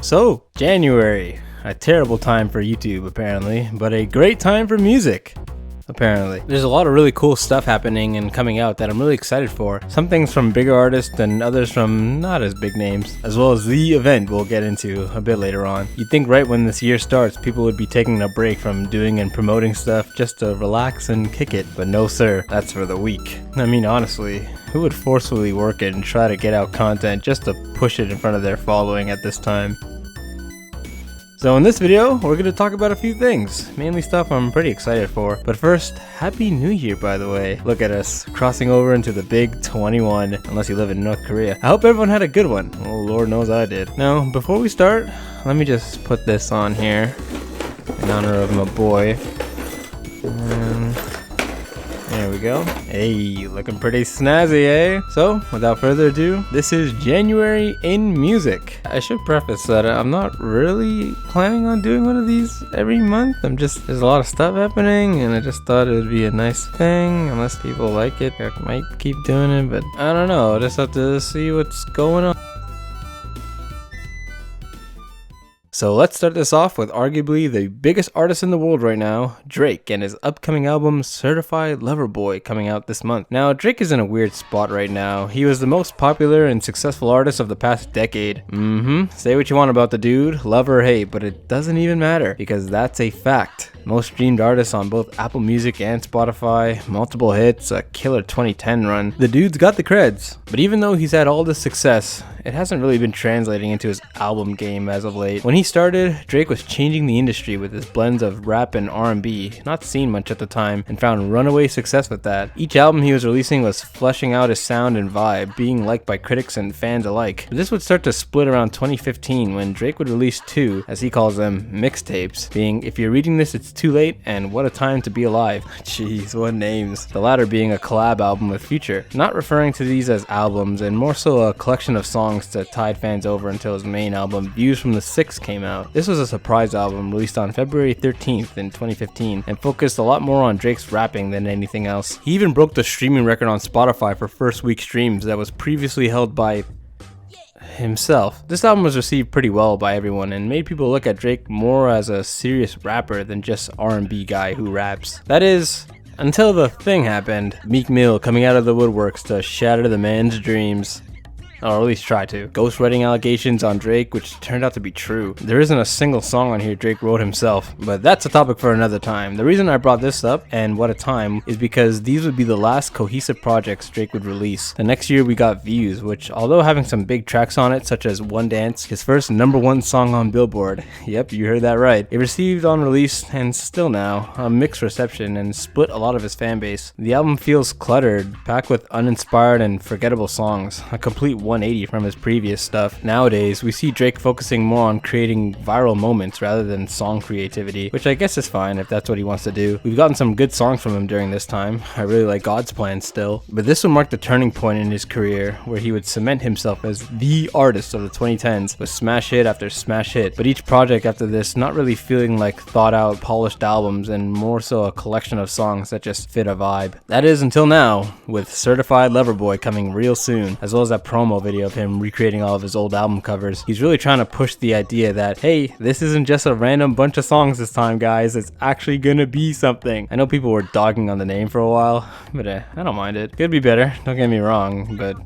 So, January, a terrible time for YouTube apparently, but a great time for music. Apparently. There's a lot of really cool stuff happening and coming out that I'm really excited for. Some things from bigger artists and others from not as big names, as well as the event we'll get into a bit later on. You'd think right when this year starts, people would be taking a break from doing and promoting stuff just to relax and kick it, but no sir, that's for the weak. I mean honestly, who would forcefully work it and try to get out content just to push it in front of their following at this time? So in this video, we're going to talk about a few things, mainly stuff I'm pretty excited for. But first, Happy New Year by the way. Look at us, crossing over into the big 21, unless you live in North Korea. I hope everyone had a good one. Oh, Lord knows I did. Now, before we start, let me just put this on here in honor of my boy. There we go. Hey, looking pretty snazzy, eh? So, without further ado, this is January in music. I should preface that I'm not really planning on doing one of these every month. There's a lot of stuff happening, and I just thought it would be a nice thing. Unless people like it, I might keep doing it, but I don't know. I just have to see what's going on. So let's start this off with arguably the biggest artist in the world right now, Drake, and his upcoming album Certified Loverboy coming out this month. Now, Drake is in a weird spot right now. He was the most popular and successful artist of the past decade. Say what you want about the dude, love or hate, but it doesn't even matter because that's a fact. Most streamed artist on both Apple Music and Spotify, multiple hits, a killer 2010 run. The dude's got the creds. But even though he's had all this success, it hasn't really been translating into his album game as of late. When he started, Drake was changing the industry with his blends of rap and R&B, not seen much at the time, and found runaway success with that. Each album he was releasing was fleshing out his sound and vibe, being liked by critics and fans alike. But this would start to split around 2015 when Drake would release two, as he calls them, mixtapes, being If You're Reading This It's Too Late and What a Time to Be Alive. Jeez, what names. The latter being a collab album with Future. Not referring to these as albums, and more so a collection of songs to tide fans over until his main album, Views from the Six, came out. This was a surprise album released on February 13th in 2015 and focused a lot more on Drake's rapping than anything else. He even broke the streaming record on Spotify for first week streams that was previously held by himself. This album was received pretty well by everyone and made people look at Drake more as a serious rapper than just R&B guy who raps. That is, until the thing happened. Meek Mill coming out of the woodworks to shatter the man's dreams. Or at least try to. Ghostwriting allegations on Drake, which turned out to be true. There isn't a single song on here Drake wrote himself, but that's a topic for another time. The reason I brought this up, and what a time, is because these would be the last cohesive projects Drake would release. The next year we got Views, which although having some big tracks on it, such as One Dance, his first #1 song on Billboard, yep, you heard that right, it received on release, and still now, a mixed reception and split a lot of his fan base. The album feels cluttered, packed with uninspired and forgettable songs, a complete 180 from his previous stuff. Nowadays, we see Drake focusing more on creating viral moments rather than song creativity, which I guess is fine if that's what he wants to do. We've gotten some good songs from him during this time. I really like God's Plan still. But this would mark the turning point in his career, where he would cement himself as the artist of the 2010s with smash hit after smash hit. But each project after this not really feeling like thought out, polished albums, and more so a collection of songs that just fit a vibe. That is until now, with Certified Loverboy coming real soon, as well as that promo video of him recreating all of his old album covers. He's really trying to push the idea that, hey, this isn't just a random bunch of songs this time, guys. It's actually gonna be something. I know people were dogging on the name for a while, but I don't mind it. Could be better, don't get me wrong, but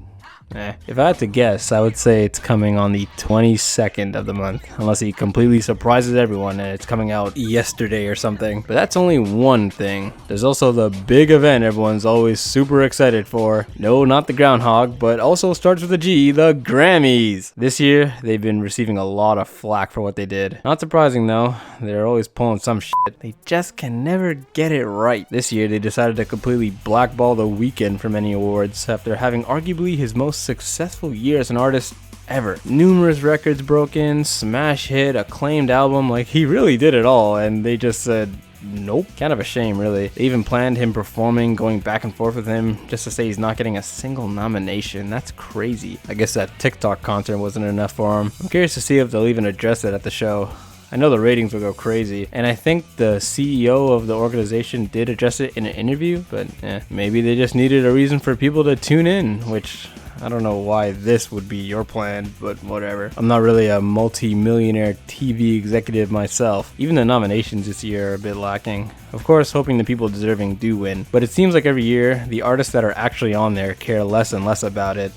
if I had to guess, I would say it's coming on the 22nd of the month, unless he completely surprises everyone and it's coming out yesterday or something. But that's only one thing. There's also the big event everyone's always super excited for. No, not the groundhog, but also starts with a G, the Grammys. This year, they've been receiving a lot of flack for what they did. Not surprising though, they're always pulling some shit. They just can never get it right. This year, they decided to completely blackball The Weeknd from any awards after having arguably his most successful year as an artist ever. Numerous records broken, smash hit, acclaimed album, like he really did it all, and they just said nope. Kind of a shame really. They even planned him performing, going back and forth with him just to say he's not getting a single nomination. That's crazy. I guess that TikTok concert wasn't enough for him. I'm curious to see if they'll even address it at the show. I know the ratings will go crazy, and I think the CEO of the organization did address it in an interview, but maybe they just needed a reason for people to tune in, which I don't know why this would be your plan, but whatever. I'm not really a multi-millionaire TV executive myself. Even the nominations this year are a bit lacking. Of course, hoping the people deserving do win. But it seems like every year, the artists that are actually on there care less and less about it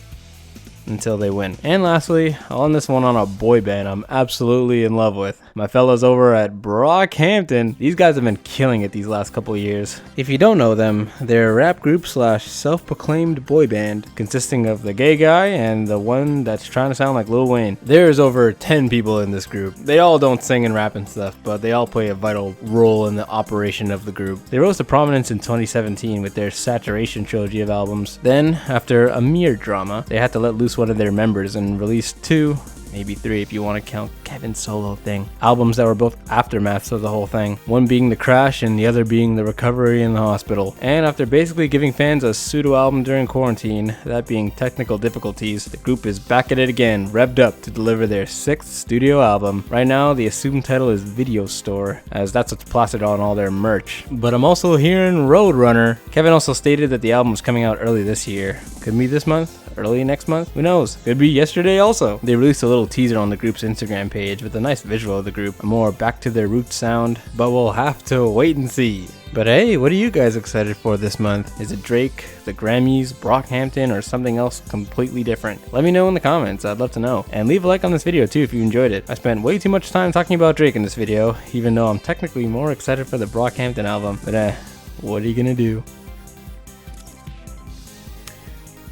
until they win. And lastly, I'll end this one on a boy band I'm absolutely in love with. My fellas over at Brockhampton. These guys have been killing it these last couple years. If you don't know them, they're a rap group slash self-proclaimed boy band consisting of the gay guy and the one that's trying to sound like Lil Wayne. There's over 10 people in this group. They all don't sing and rap and stuff, but they all play a vital role in the operation of the group. They rose to prominence in 2017 with their Saturation trilogy of albums. Then, after a mere drama, they had to let loose one of their members and released 2, maybe 3 if you want to count Kevin's solo thing, albums that were both aftermaths of the whole thing, one being The Crash and the other being The Recovery in the Hospital. And after basically giving fans a pseudo album during quarantine, that being Technical Difficulties, the group is back at it again, revved up to deliver their 6th studio album. Right now the assumed title is Video Store, as that's what's plastered on all their merch. But I'm also hearing Roadrunner. Kevin also stated that the album's coming out early this year. Could be this month? Early next month? Who knows? Could be yesterday also. They released a little teaser on the group's Instagram page with a nice visual of the group, a more back to their roots sound, but we'll have to wait and see. But hey, what are you guys excited for this month? Is it Drake, the Grammys, Brockhampton, or something else completely different? Let me know in the comments, I'd love to know. And leave a like on this video too if you enjoyed it. I spent way too much time talking about Drake in this video, even though I'm technically more excited for the Brockhampton album. But what are you gonna do?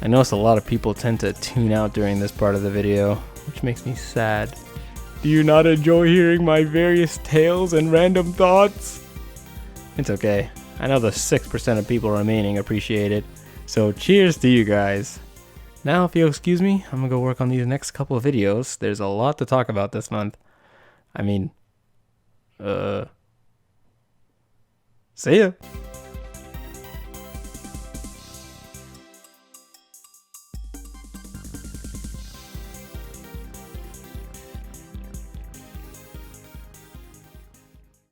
I notice a lot of people tend to tune out during this part of the video, which makes me sad. Do you not enjoy hearing my various tales and random thoughts? It's okay. I know the 6% of people remaining appreciate it. So cheers to you guys. Now if you'll excuse me, I'm gonna go work on these next couple of videos. There's a lot to talk about this month. I mean, see ya.